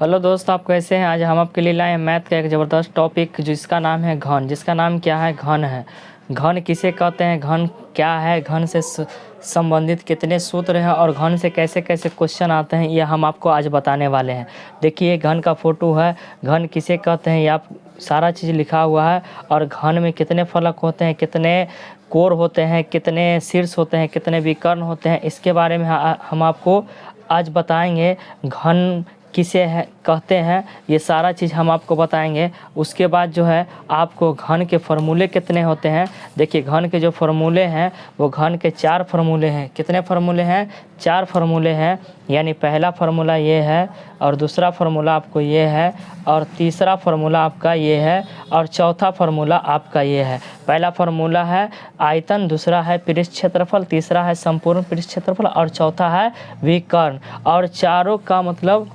Hello दोस्त, आप कैसे हैं। आज हम आपके लिए लाए हैं मैथ का एक ज़बरदस्त टॉपिक जिसका नाम है घन। जिसका नाम क्या है? घन है। घन किसे कहते हैं, घन क्या है, घन से संबंधित कितने सूत्र हैं और घन से कैसे कैसे क्वेश्चन आते हैं, ये हम आपको आज बताने वाले हैं। देखिए घन का फ़ोटो है। घन किसे कहते हैं ये आप सारा चीज़ लिखा हुआ है। और घन में कितने फलक होते हैं, कितने कोर होते हैं, कितने शीर्ष होते हैं, कितने विकर्ण होते हैं, इसके बारे में हम आपको आज बताएंगे। घन किसे है कहते हैं, ये सारा चीज़ हम आपको बताएंगे। उसके बाद जो है आपको घन के फार्मूले कितने होते हैं। देखिए घन के जो फार्मूले हैं वो घन के 4 फार्मूले हैं। कितने फार्मूले हैं? 4 फार्मूले हैं। यानी पहला फार्मूला ये है, और दूसरा फार्मूला आपको ये है, और तीसरा फार्मूला आपका ये है, और चौथा फार्मूला आपका ये है। पहला फार्मूला है आयतन, दूसरा है पृष्ठ क्षेत्रफल, तीसरा है संपूर्ण पृष्ठ क्षेत्रफल, और चौथा है विकर्ण। और चारों का मतलब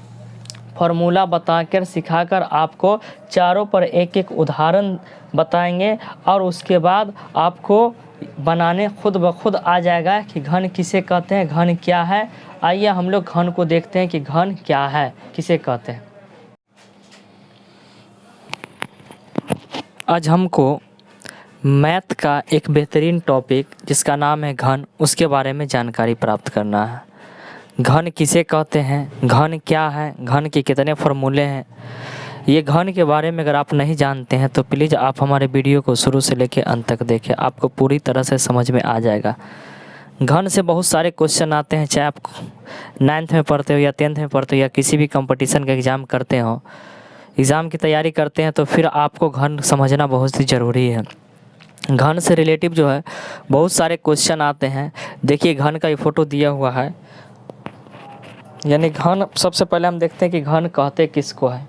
फार्मूला बताकर सिखाकर आपको चारों पर एक एक उदाहरण बताएंगे, और उसके बाद आपको बनाने खुद ब खुद आ जाएगा कि घन किसे कहते हैं, घन क्या है। आइए हम लोग घन को देखते हैं कि घन क्या है, किसे कहते हैं। आज हमको मैथ का एक बेहतरीन टॉपिक जिसका नाम है घन, उसके बारे में जानकारी प्राप्त करना है। घन किसे कहते हैं, घन क्या है, घन के कितने फार्मूले हैं, ये घन के बारे में अगर आप नहीं जानते हैं तो प्लीज़ आप हमारे वीडियो को शुरू से लेकर अंत तक देखें, आपको पूरी तरह से समझ में आ जाएगा। घन से बहुत सारे क्वेश्चन आते हैं, चाहे आप 9th में पढ़ते हो या 10th में पढ़ते हो या किसी भी कंपटीशन का एग्ज़ाम करते हो, एग्ज़ाम की तैयारी करते हैं, तो फिर आपको घन समझना बहुत ही ज़रूरी है। घन से रिलेटिव जो है बहुत सारे क्वेश्चन आते हैं। देखिए घन का ये फ़ोटो दिया हुआ है। यानी घन, सबसे पहले हम देखते हैं कि घन कहते किसको है।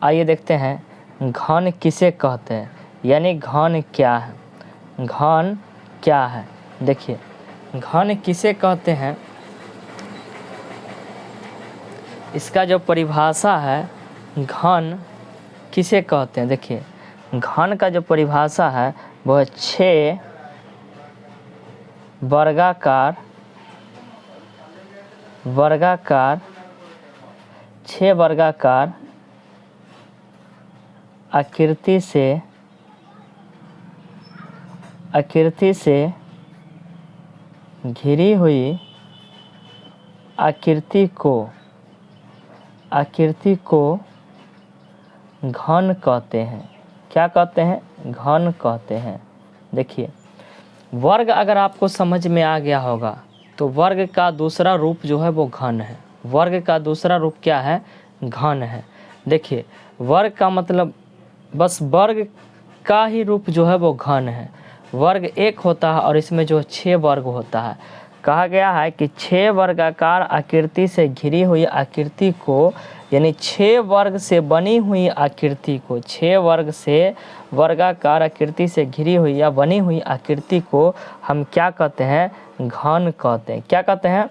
आइए देखते हैं घन किसे कहते हैं, यानी घन क्या है, घन क्या है। देखिए घन किसे कहते हैं, इसका जो परिभाषा है, घन किसे कहते हैं। देखिए घन का जो परिभाषा है वह 6 वर्गाकार 6 वर्गाकार आकृति से घिरी हुई आकृति को घन कहते हैं। क्या कहते हैं? घन कहते हैं। देखिए वर्ग अगर आपको समझ में आ गया होगा तो वर्ग का दूसरा रूप जो है वो घन है। वर्ग का दूसरा रूप क्या है? घन है। देखिए वर्ग का मतलब बस वर्ग का ही रूप जो है वो घन है। वर्ग एक होता है और इसमें जो 6 वर्ग होता है। कहा गया है कि 6 वर्गाकार आकृति से घिरी हुई आकृति को, यानी 6 वर्ग से बनी हुई आकृति को, 6 वर्ग से वर्गाकार आकृति से घिरी हुई या बनी हुई आकृति को हम क्या कहते हैं? घन कहते हैं। क्या कहते हैं?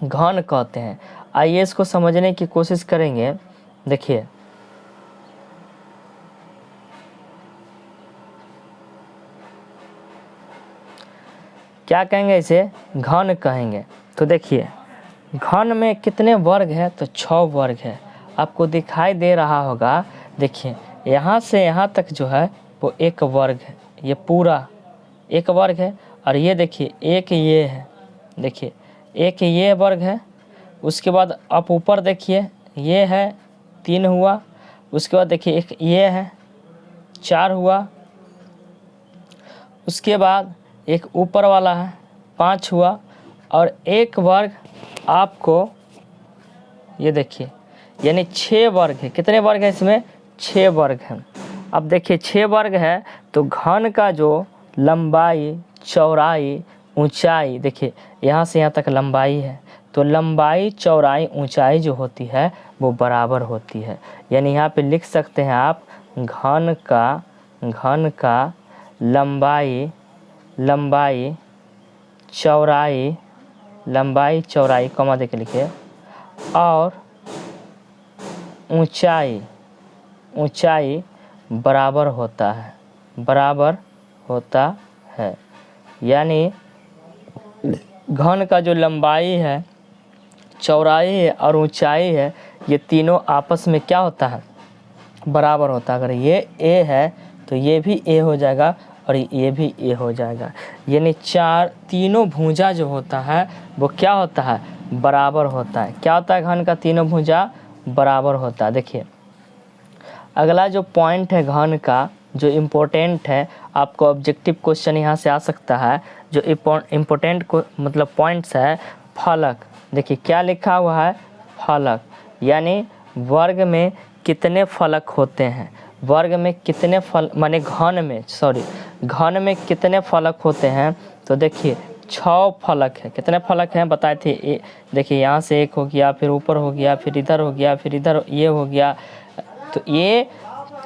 घन कहते हैं। आइए इसको समझने की कोशिश करेंगे। देखिए क्या कहेंगे? इसे घन कहेंगे। तो देखिए घन में कितने वर्ग है? तो 6 वर्ग है। आपको दिखाई दे रहा होगा। देखिए यहाँ से यहाँ तक जो है वो एक वर्ग है, ये पूरा एक वर्ग है। और ये देखिए एक ये है, देखिए एक ये वर्ग है। उसके बाद आप ऊपर देखिए ये है 3 हुआ। उसके बाद देखिए एक ये है 4 हुआ। उसके बाद एक ऊपर वाला है 5 हुआ। और एक वर्ग आपको ये देखिए, यानी 6 वर्ग है। कितने वर्ग है इसमें? 6 वर्ग हैं। अब देखिए 6 वर्ग है तो घन का जो लंबाई, चौड़ाई, ऊंचाई, देखिए यहाँ से यहाँ तक लंबाई है, तो लंबाई, चौड़ाई, ऊंचाई जो होती है वो बराबर होती है। यानी यहाँ पे लिख सकते हैं आप घन का लंबाई चौड़ाई कॉमा देके लिखिए, और ऊंचाई बराबर होता है। यानी घन का जो लंबाई है, चौड़ाई है और ऊंचाई है, ये तीनों आपस में क्या होता है, बराबर होता है। अगर ये ए है तो ये भी ए हो जाएगा और ये भी ए हो जाएगा, यानी तीनों भुजा जो होता है वो क्या होता है, बराबर होता है। क्या होता है घन का, तीनों भुजा बराबर होता है। देखिए अगला जो पॉइंट है घन का, जो इम्पोर्टेंट है, आपको ऑब्जेक्टिव क्वेश्चन यहाँ से आ सकता है। जो इम्पोर्टेंट को मतलब पॉइंट्स है, फलक। देखिए क्या लिखा हुआ है, फलक, यानी वर्ग में कितने फलक होते हैं, वर्ग में कितने माने घन में कितने फलक होते हैं। तो देखिए 6 फलक है। कितने फलक हैं बताए थे, देखिए यहाँ से एक हो गया, फिर ऊपर हो गया, फिर इधर हो गया, फिर इधर ये हो गया, तो ये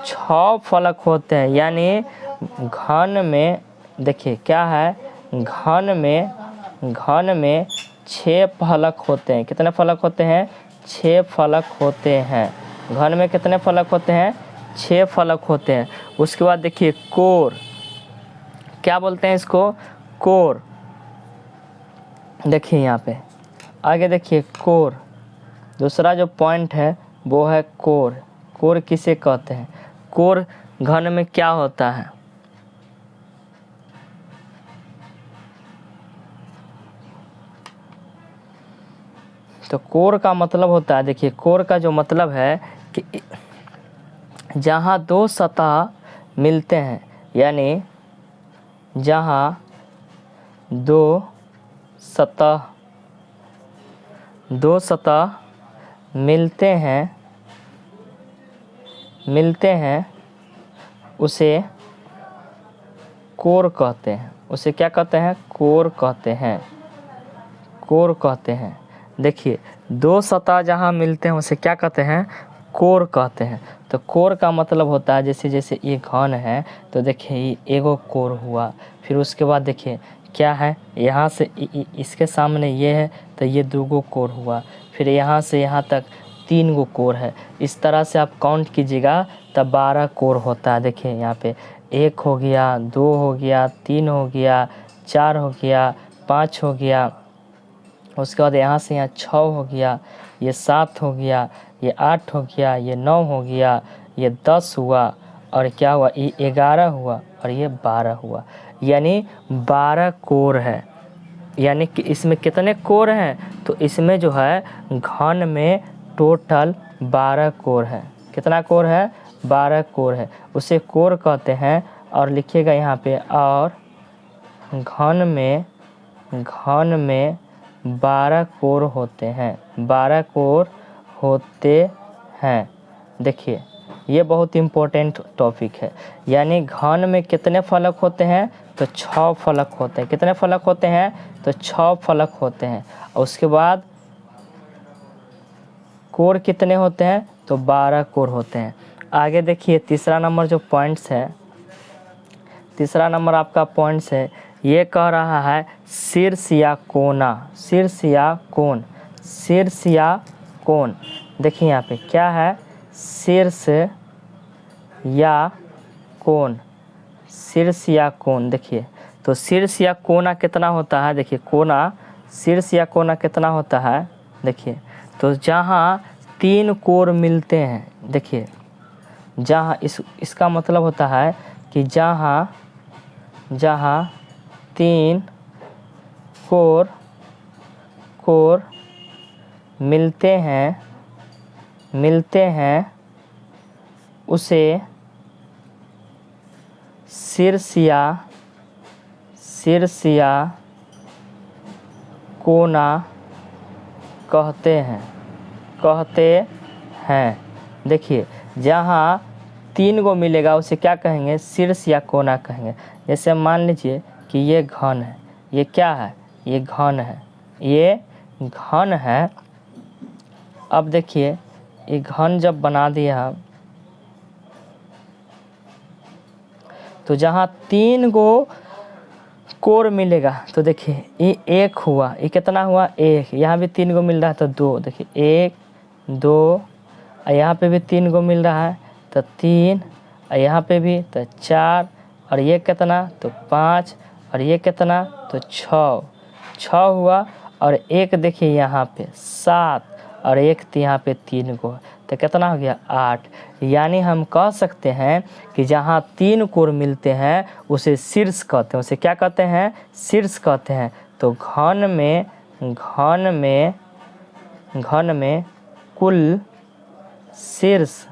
6 फलक होते हैं। यानी घन में देखिए क्या है, घन में 6 फलक होते हैं। कितने फलक होते हैं, 6 फलक होते हैं। घन में कितने फलक होते हैं, 6 फलक होते हैं। उसके बाद देखिए कोर, क्या बोलते हैं इसको, कोर। देखिए यहाँ पे आगे देखिए कोर, दूसरा जो पॉइंट है वो है कोर। कोर किसे कहते हैं, कोर घन में क्या होता है, तो कोर का मतलब होता है, देखिए कोर का जो मतलब है कि जहाँ 2 सतह मिलते हैं, यानी जहाँ 2 सतह मिलते हैं उसे कोर कहते हैं। उसे क्या कहते हैं, कोर कहते हैं। देखिए 2 सतह जहाँ मिलते हैं उसे क्या कहते हैं, कोर कहते हैं। तो कोर का मतलब होता है, जैसे जैसे ये घन है तो देखिए ये एगो कोर हुआ, फिर उसके बाद देखिए क्या है, यहाँ से इसके सामने ये है तो ये 2 गो कोर हुआ, फिर यहाँ से यहाँ तक 3 गो कोर है। इस तरह से आप काउंट कीजिएगा तब 12 कोर होता है। देखिए यहाँ पे 1 हो गया, 2 हो गया, 3 हो गया, 4 हो गया, 5 हो गया, उसके बाद यहाँ से यहाँ 6 हो गया, ये 7 हो गया, ये 8 हो गया, ये 9 हो गया, ये 10 हुआ, और क्या हुआ, ये 11 हुआ, और ये 12 हुआ, यानी 12 कोर है। यानी कि इसमें कितने कोर हैं, तो इसमें जो है घन में टोटल 12 कोर है। कितना कोर है, 12 कोर है, उसे कोर कहते हैं। और लिखिएगा यहाँ पे, और घन में 12 कोर होते हैं, 12 कोर होते हैं। देखिए ये बहुत इम्पोर्टेंट टॉपिक है। यानी घन में कितने फलक होते हैं, तो 6 फलक होते हैं। कितने फलक होते हैं, तो 6 फलक होते हैं। और उसके बाद कोर कितने होते हैं, तो 12 कोर होते हैं। आगे देखिए तीसरा नंबर जो पॉइंट्स है, तीसरा नंबर आपका पॉइंट्स है, ये कह रहा है शीर्ष या कोना। शीर्ष या कोन। देखिए यहाँ पे क्या है, शीर्ष या कोन। शीर्ष या कोन, देखिए तो शीर्ष या कोना कितना होता है, देखिए कोना, शीर्ष या कोना कितना होता है, देखिए तो जहाँ 3 कोर मिलते हैं, देखिए जहाँ इसका मतलब होता है कि जहाँ 3 कोर मिलते हैं उसे शीर्ष या कोना कहते हैं। देखिए जहाँ 3 गो मिलेगा उसे क्या कहेंगे, शीर्ष या कोना कहेंगे। जैसे मान लीजिए कि ये घन है, ये क्या है, ये घन है, अब देखिए ये घन जब बना दिया तो जहाँ 3 गो कोर मिलेगा, तो देखिए ये 1 हुआ, ये कितना हुआ, 1, यहाँ भी 3 गो मिल रहा है तो 2, देखिए 1 2, और यहाँ पे भी 3 गो मिल रहा है तो 3, और यहाँ पे भी तो 4, और ये कितना, तो 5, और ये कितना, तो 6 हुआ, और 1 देखिए यहाँ पे 7, और एक यहाँ पे 3 गो, तो कितना हो गया 8। यानी हम कह सकते हैं कि जहाँ 3 कोर मिलते हैं उसे शीर्ष कहते हैं। उसे क्या कहते हैं? शीर्ष कहते हैं। तो घन में कुल शीर्ष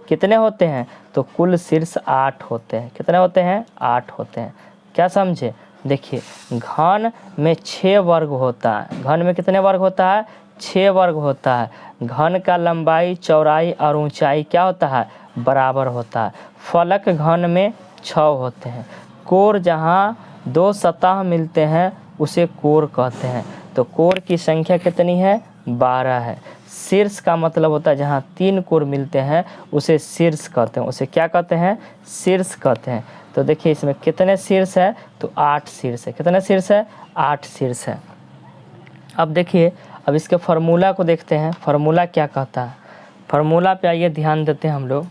कितने होते हैं? तो कुल शीर्ष 8 होते हैं। कितने होते हैं? 8 होते हैं। क्या समझे? देखिए, घन में 6 वर्ग होता है। घन में कितने वर्ग होता है? 6 वर्ग होता है। घन का लंबाई, चौड़ाई और ऊंचाई क्या होता है? बराबर होता है। फलक घन में 6 होते हैं। कोर जहाँ 2 सतह मिलते हैं उसे कोर कहते हैं। तो कोर की संख्या कितनी है? 12 है। शीर्ष का मतलब होता है जहाँ 3 कोर मिलते हैं उसे शीर्ष कहते हैं। उसे क्या कहते हैं? शीर्ष कहते हैं। तो देखिए इसमें कितने शीर्ष है? तो 8 शीर्ष है। कितने शीर्ष है? 8 शीर्ष है। अब देखिए, अब इसके फार्मूला को देखते हैं। फार्मूला क्या कहता है? फार्मूला पे आइए ध्यान देते हैं हम लोग।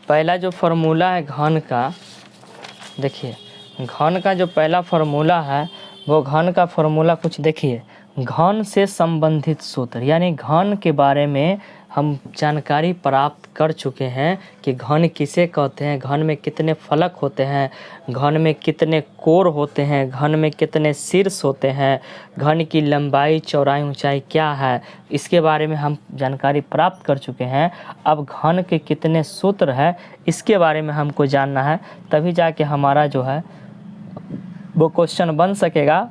पहला जो फार्मूला है घन का, देखिए घन का जो पहला फार्मूला है वो घन का फार्मूला कुछ देखिए, घन से संबंधित सूत्र, यानी घन के बारे में हम जानकारी प्राप्त कर चुके हैं कि घन किसे कहते हैं, घन में कितने फलक होते हैं, घन में कितने कोर होते हैं, घन में कितने शीर्ष होते हैं, घन की लंबाई, चौड़ाई, ऊंचाई क्या है, इसके बारे में हम जानकारी प्राप्त कर चुके हैं। अब घन के कितने सूत्र है इसके बारे में हमको जानना है, तभी जाके हमारा जो है वो क्वेश्चन बन सकेगा,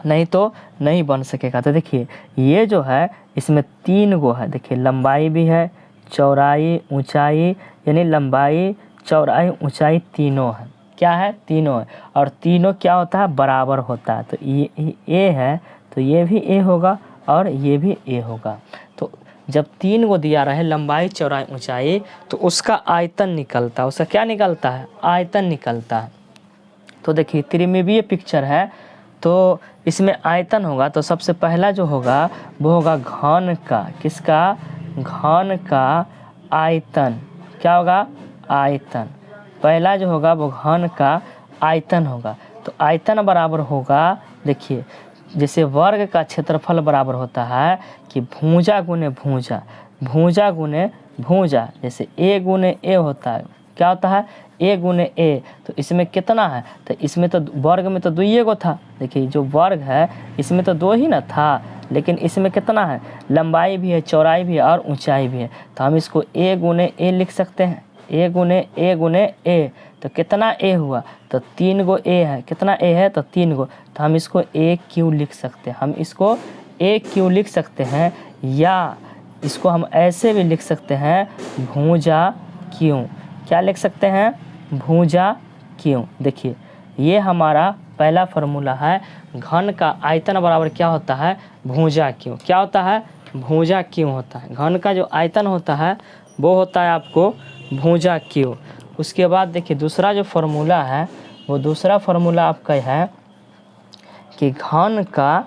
नहीं तो नहीं बन सकेगा। तो देखिए ये जो है इसमें 3 गो है। देखिए लंबाई भी है, चौड़ाई, ऊंचाई, यानी लंबाई, चौड़ाई, ऊंचाई तीनों है। क्या है? तीनों है। और तीनों क्या होता है? बराबर होता है। तो ये ए है तो ये भी ए होगा और ये भी ए होगा। तो जब 3 गो दिया रहे लंबाई, चौड़ाई, ऊंचाई, तो उसका आयतन निकलता है। उसका क्या निकलता है? आयतन निकलता है। तो देखिए त्रिमितीय पिक्चर है तो इसमें आयतन होगा। तो सबसे पहला जो होगा वो होगा घन का, किसका? घन का आयतन। क्या होगा? आयतन। पहला जो होगा वो घन का आयतन होगा। तो आयतन बराबर होगा, देखिए जैसे वर्ग का क्षेत्रफल बराबर होता है कि भुजा गुने भुजा, भुजा गुने भुजा, जैसे ए गुने ए होता है। क्या होता है? ए गुने ए। तो इसमें कितना है? तो इसमें तो वर्ग में तो 2 गो था। देखिए जो वर्ग है इसमें तो 2 ही ना था, लेकिन इसमें कितना है? लंबाई भी है, चौड़ाई भी है और ऊंचाई भी है। तो हम इसको ए गुने ए लिख सकते हैं। ए गुने ए। तो कितना ए हुआ? तो 3 गो ए है। कितना ए है? तो 3 गो। तो हम इसको ए क्यू लिख सकते हैं। हम इसको ए क्यू लिख सकते हैं, या इसको हम ऐसे भी लिख सकते हैं भुजा क्यू। क्या लिख सकते हैं? भुजा क्यों। देखिए ये हमारा पहला फार्मूला है। घन का आयतन बराबर क्या होता है? भुजा क्यों। क्या होता है? भुजा क्यों होता है। घन का जो आयतन होता है वो होता है आपको भुजा क्यों। उसके बाद देखिए दूसरा जो फार्मूला है वो दूसरा फार्मूला आपका है कि घन का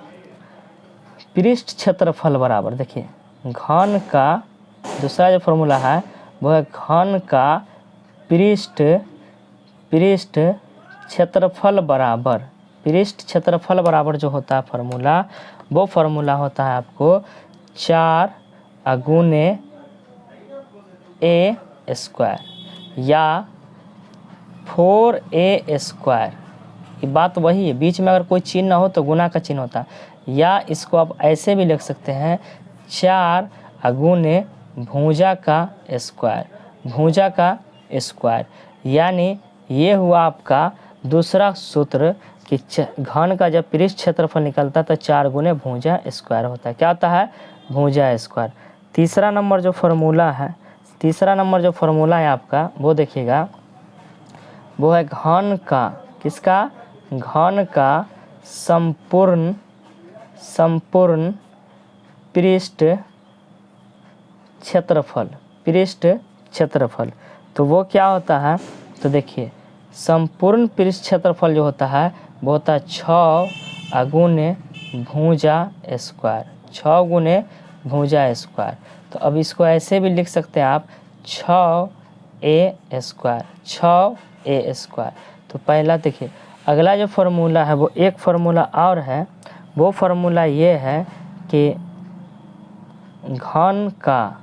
पृष्ठ क्षेत्रफल बराबर, देखिए घन का दूसरा जो फार्मूला है वो है घन का पृष्ठ क्षेत्रफल बराबर, पृष्ठ क्षेत्रफल बराबर जो होता है फार्मूला, वो फार्मूला होता है आपको 4 गुने ए स्क्वायर या 4a स्क्वायर। ये बात वही है, बीच में अगर कोई चिन्ह ना हो तो गुना का चिन्ह होता है। या इसको आप ऐसे भी लिख सकते हैं 4 गुने भुजा का स्क्वायर, भुजा का स्क्वायर। यानी ये हुआ आपका दूसरा सूत्र कि घन का जब पृष्ठ क्षेत्रफल निकलता है तो 4 गुने भुजा स्क्वायर होता है। क्या होता है? भुजा स्क्वायर। तीसरा नंबर जो फार्मूला है, तीसरा नंबर जो फार्मूला है आपका वो देखिएगा, वो है घन का, किसका? घन का संपूर्ण पृष्ठ क्षेत्रफल, पृष्ठ क्षेत्रफल। तो वो क्या होता है? तो देखिए संपूर्ण पृष्ठ क्षेत्रफल जो होता है वो होता है 6 गुने भुजा स्क्वायर, 6 गुने भुजा स्क्वायर। तो अब इसको ऐसे भी लिख सकते हैं आप 6a स्क्वायर, 6a स्क्वायर। तो पहला देखिए, अगला जो फार्मूला है वो एक फार्मूला और है, वो फार्मूला ये है कि घन का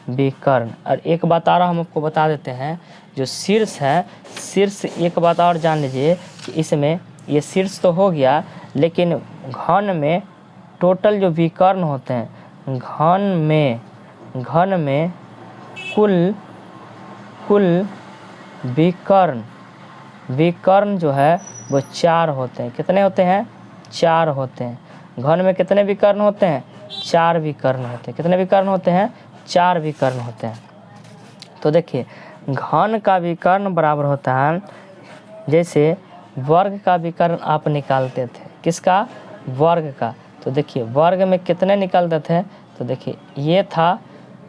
विकर्ण। और एक बात और हम आपको बता देते हैं, जो शीर्ष है, शीर्ष एक बात और जान लीजिए कि इसमें ये शीर्ष तो हो गया, लेकिन घन में टोटल जो विकर्ण होते हैं, घन में कुल विकर्ण जो है वो 4 होते हैं। कितने होते हैं? 4 होते हैं। घन में कितने विकर्ण होते हैं? 4 विकर्ण होते हैं। कितने विकर्ण होते हैं? 4 विकर्ण होते हैं। तो देखिए, घन का विकर्ण बराबर होता है, जैसे वर्ग का विकर्ण आप निकालते थे। किसका? वर्ग का। तो देखिए वर्ग में कितने निकालते थे? तो देखिए ये था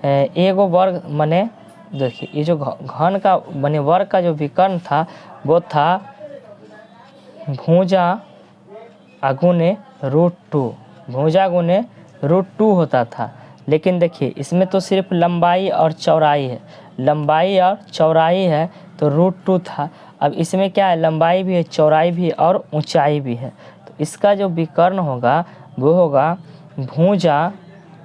एगो वर्ग, माने देखिए ये जो घन का माने वर्ग का जो विकर्ण था वो था भुजा गुने √2, भुजा गुने √2 होता था। लेकिन देखिए इसमें तो सिर्फ लंबाई और चौड़ाई है, लंबाई और चौड़ाई है तो √2 था। अब इसमें क्या है? लंबाई भी है, चौड़ाई भी है और ऊंचाई भी है। तो इसका जो विकर्ण होगा वो होगा भुजा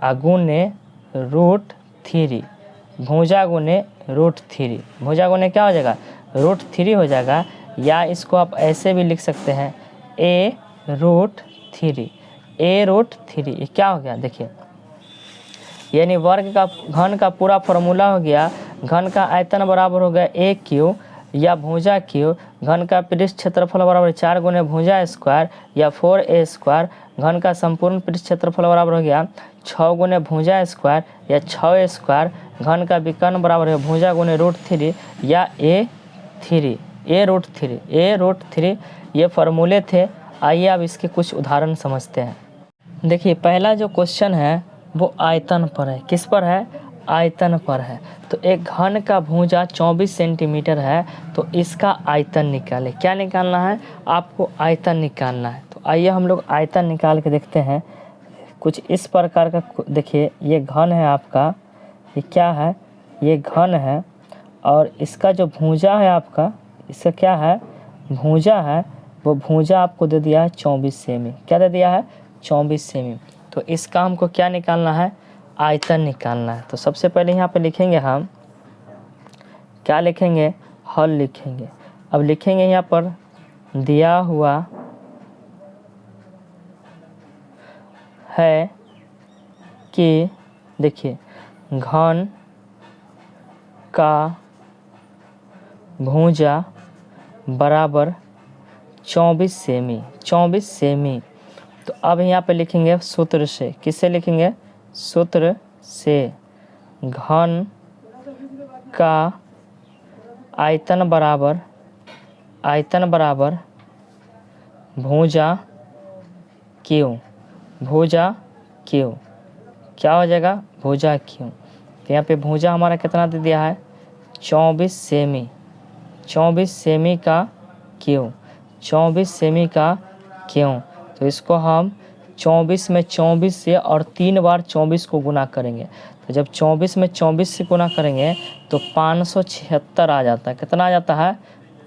गुने √3, भुजा गुने √3। भुजा गुने क्या हो जाएगा? √3 हो जाएगा। या इसको आप ऐसे भी लिख सकते हैं a√3, a√3। ये क्या हो गया? देखिए यानी वर्ग का घन का पूरा फॉर्मूला हो गया। घन का आयतन बराबर हो गया a³ या भुजा क्यू। घन का पृष्ठ क्षेत्रफल बराबर 4 गुने भुजा स्क्वायर या 4a²। घन का संपूर्ण पृष्ठ क्षेत्रफल बराबर हो गया 6 गुने भुजा स्क्वायर या 6a²। घन का विकर्ण बराबर है भुजा गुने √3 या a√3। ये फार्मूले थे। आइए अब इसके कुछ उदाहरण समझते हैं। देखिए पहला जो क्वेश्चन है वो आयतन पर है। किस पर है? आयतन पर है। तो एक घन का भुजा 24 सेंटीमीटर है, तो इसका आयतन निकालें। क्या निकालना है? आपको आयतन निकालना है। तो आइए हम लोग आयतन निकाल के देखते हैं। कुछ इस प्रकार का देखिए, ये घन है आपका, ये क्या है? ये घन है और इसका जो भुजा है आपका, इसका क्या है? भुजा है। वो भुजा आपको दे दिया है 24 सेमी। क्या दे दिया है? 24 सेमी। तो इसका हमको क्या निकालना है? आयतन निकालना है। तो सबसे पहले यहाँ पे लिखेंगे हम, क्या लिखेंगे? हल लिखेंगे। अब लिखेंगे यहाँ पर दिया हुआ है कि देखिए घन का भुजा बराबर 24 सेमी, 24 सेमी। तो अब यहाँ पे लिखेंगे सूत्र से। किससे लिखेंगे? सूत्र से। घन का आयतन बराबर भुजा क्यू, भुजा क्यू। क्या हो जाएगा? भुजा क्यू। तो यहाँ पे भुजा हमारा कितना दे दिया है? 24 सेमी, 24 सेमी का क्यू, 24 सेमी का क्यू। तो इसको हम 24 में 24 से और 3 बार 24 को गुना करेंगे। तो जब 24 में 24 से गुना करेंगे तो 576 आ जाता है। कितना आ जाता है?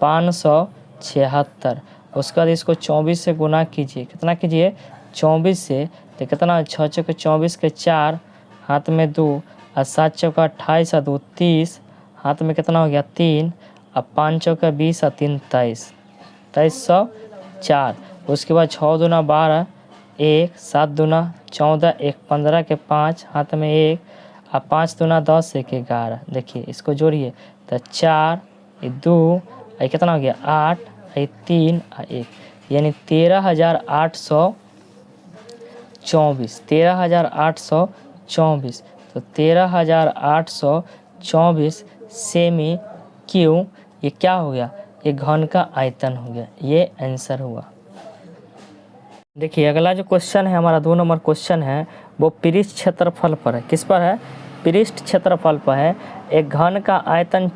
576। उसके बाद इसको 24 से गुना कीजिए। कितना कीजिए? 24 से। तो कितना? 6 चौके 24 के 4, हाथ में 2 और 7 चौका 28 और 2 30, हाथ में कितना हो गया? 3 और 5 चौका 20 और 3 23, 2304। उसके बाद 6 दूना 12, 1 7 दूना 14, 1 15 के 5, हाथ में 1 और 5 दूना 10, 1 11। देखिए इसको जोड़िए तो 4 2 ये कितना हो गया? 8 ये 3 और 1, यानी 13,824, 13,824। तो 13,824 सेमी क्यू। ये क्या हो गया? ये घन का आयतन हो गया। ये आंसर हुआ। देखिए अगला जो क्वेश्चन है हमारा 2 नंबर क्वेश्चन है, वो पृष्ठ क्षेत्रफल पर है। किस पर है? पृष्ठ क्षेत्रफल पर है। एक घन का आयतन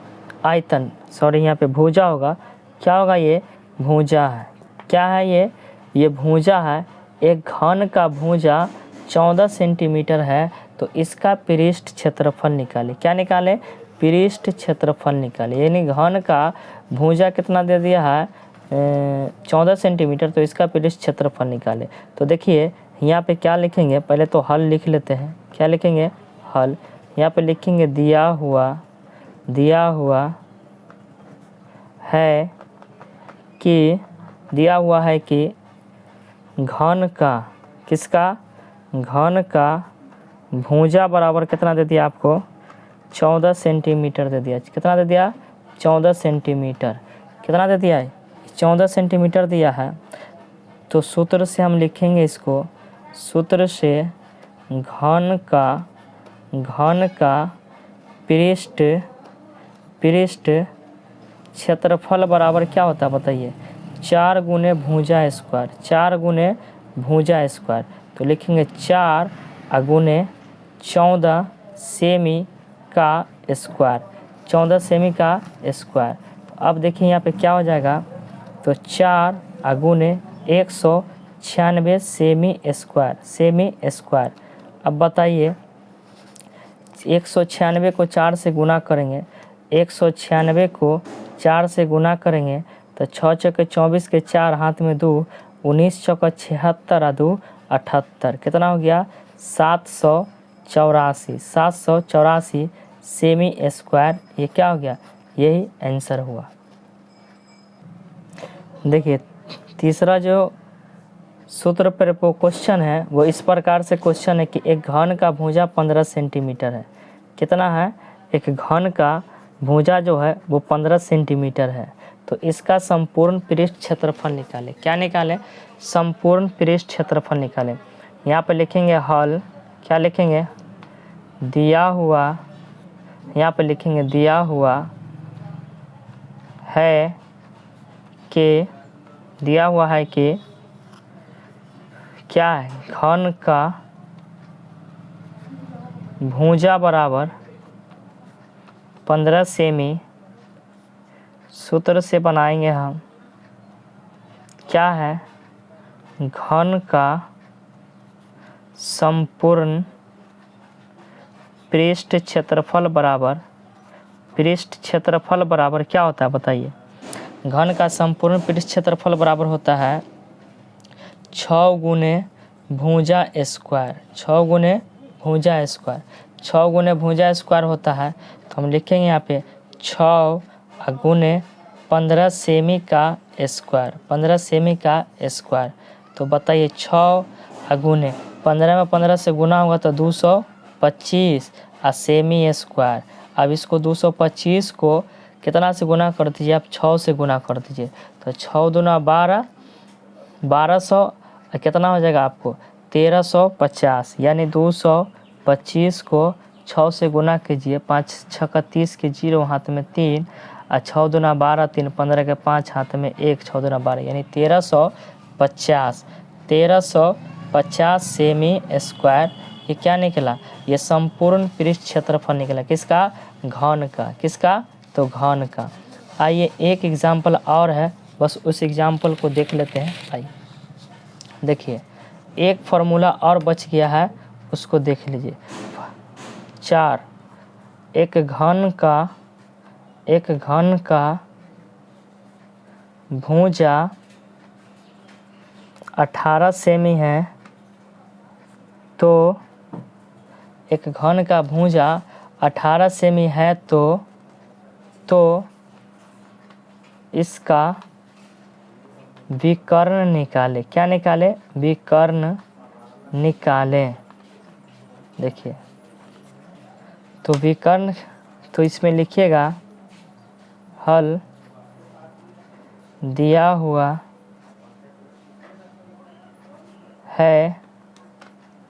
सॉरी यहाँ पे भुजा होगा। क्या होगा? ये भुजा है। क्या है ये? ये भुजा है। एक घन का भुजा 14 सेंटीमीटर है, तो इसका पृष्ठ क्षेत्रफल निकाले। क्या निकाले? पृष्ठ क्षेत्रफल निकाले। यानी घन का भुजा कितना दे दिया है? 14 सेंटीमीटर, तो इसका पृष्ठ क्षेत्रफल निकाले। तो देखिए यहाँ पे क्या लिखेंगे, पहले तो हल लिख लेते हैं। क्या लिखेंगे, हल। यहाँ पे लिखेंगे दिया हुआ है कि घन का, किसका, घन का भुजा बराबर कितना दे दिया आपको, 14 सेंटीमीटर दे दिया। कितना दे दिया, 14 सेंटीमीटर। कितना दे दिया है, 14 सेंटीमीटर दिया है। तो सूत्र से हम लिखेंगे इसको, सूत्र से घन का पृष्ठ क्षेत्रफल बराबर क्या होता है बताइए, 4 गुने भुजा स्क्वायर, 4 गुने भुजा स्क्वायर। तो लिखेंगे 4 गुने 14 सेमी का स्क्वायर, 14 सेमी का स्क्वायर। तो अब देखिए यहाँ पे क्या हो जाएगा, तो 4 गुने 196 सेमी स्क्वायर। अब बताइए 196 को 4 से गुना करेंगे, 196 को 4 से गुना करेंगे तो 6 चौके 24 के 4 हाथ में 2, 19 चौका 76 2 78, कितना हो गया 784 सेमी स्क्वायर। ये क्या हो गया, यही आंसर हुआ। देखिए तीसरा जो सूत्र पर क्वेश्चन है वो इस प्रकार से क्वेश्चन है कि एक घन का भुजा 15 सेंटीमीटर है। कितना है, एक घन का भुजा जो है वो 15 सेंटीमीटर है। तो इसका संपूर्ण पृष्ठ क्षेत्रफल निकाले। क्या निकाले, संपूर्ण पृष्ठ क्षेत्रफल निकाले। यहाँ पे लिखेंगे हल, क्या लिखेंगे, दिया हुआ, यहाँ पे लिखेंगे दिया हुआ है कि क्या है, घन का भुजा बराबर 15 सेमी। सूत्र से बनाएंगे हम, क्या है, घन का संपूर्ण पृष्ठ क्षेत्रफल बराबर क्या होता है बताइए। घन का संपूर्ण पृष्ठ क्षेत्रफल बराबर होता है 6 गुने भुजा स्क्वायर, 6 गुने भुजा स्क्वायर। 6 गुने भुजा स्क्वायर होता है तो हम लिखेंगे यहाँ पे 6 गुने 15 सेमी का स्क्वायर, 15 सेमी का स्क्वायर। तो बताइए 6 गुने 15 में 15 से गुना होगा तो 225 सेमी स्क्वायर। अब इसको 225 को कितना से गुना कर दीजिए आप, 6 से गुना कर दीजिए। तो 6 दूना 12, 1200 कितना हो जाएगा आपको 1350, यानी 225 को 6 से गुना कीजिए, 5 6 30 के 0 हाथ में 3, और 6 दूना 12, 3 15 के 5 हाथ में 1, 6 दूना 12, यानी 1350 सेमी स्क्वायर। ये क्या निकला, ये संपूर्ण पृष्ठ क्षेत्रफल निकला। किसका, घन का। किसका, तो घन का। आइए एक एग्जाम्पल और है, बस उस एग्जाम्पल को देख लेते हैं। आइए देखिए एक फार्मूला और बच गया है, उसको देख लीजिए। 4 एक घन का भुजा 18 सेमी है, तो एक घन का भुजा 18 सेमी है तो इसका विकर्ण निकाले। क्या निकाले, विकर्ण निकाले। देखिए तो विकर्ण, तो इसमें लिखिएगा हल दिया हुआ है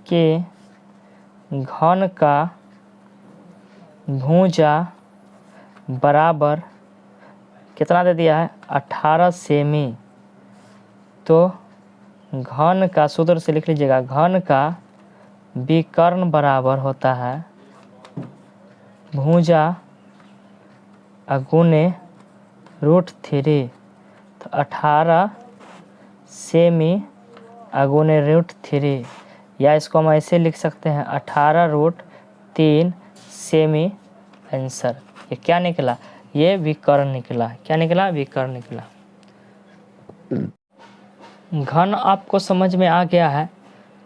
कि घन का भुजा बराबर कितना दे दिया है, 18 सेमी। तो घन का सूत्र से लिख लीजिएगा, घन का विकर्ण बराबर होता है भुजा गुने √3। तो 18 सेमी गुने √3, या इसको हम ऐसे लिख सकते हैं 18√3 सेमी। आंसर ये क्या निकला, ये विकर्ण निकला। क्या निकला, विकर्ण निकला। घन आपको समझ में आ गया है,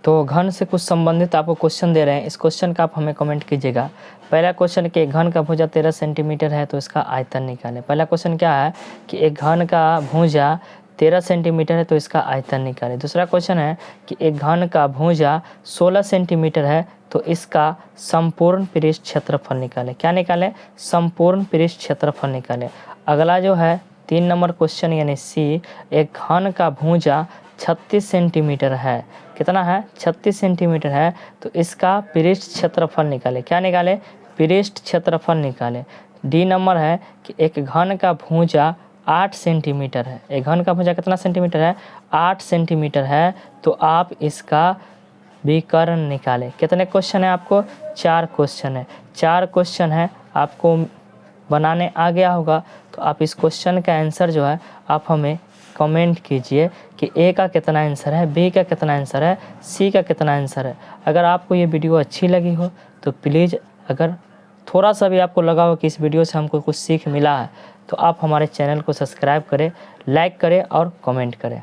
तो घन से कुछ संबंधित आपको क्वेश्चन दे रहे हैं। इस क्वेश्चन का आप हमें कमेंट कीजिएगा। पहला क्वेश्चन कि घन का भुजा 13 सेंटीमीटर है तो इसका आयतन निकालें। पहला क्वेश्चन क्या है कि एक घन का भुजा 13 सेंटीमीटर है तो इसका आयतन निकालें। दूसरा क्वेश्चन है कि एक घन का भुजा 16 सेंटीमीटर है तो इसका संपूर्ण पृष्ठ क्षेत्रफल निकालें। क्या निकालें? संपूर्ण पृष्ठ क्षेत्रफल निकालें। अगला जो है 3 नंबर क्वेश्चन यानी सी, एक घन का भुजा 36 सेंटीमीटर है। कितना है? 36 सेंटीमीटर है तो इसका पृष्ठ क्षेत्रफल निकालें। क्या निकालें? पृष्ठ क्षेत्रफल निकालें। डी नंबर है कि एक घन का भुजा 8 सेंटीमीटर है। एक घन का भुजा कितना सेंटीमीटर है? 8 सेंटीमीटर है तो आप इसका विकर्ण निकालें। कितने क्वेश्चन है आपको? 4 क्वेश्चन है। 4 क्वेश्चन है, आपको बनाने आ गया होगा। तो आप इस क्वेश्चन का आंसर जो है आप हमें कमेंट कीजिए कि ए का कितना आंसर है, बी का कितना आंसर है, सी का कितना आंसर है। अगर आपको ये वीडियो अच्छी लगी हो तो प्लीज़, अगर थोड़ा सा भी आपको लगा हो कि इस वीडियो से हमको कुछ सीख मिला है, तो आप हमारे चैनल को सब्सक्राइब करें, लाइक करें और कमेंट करें।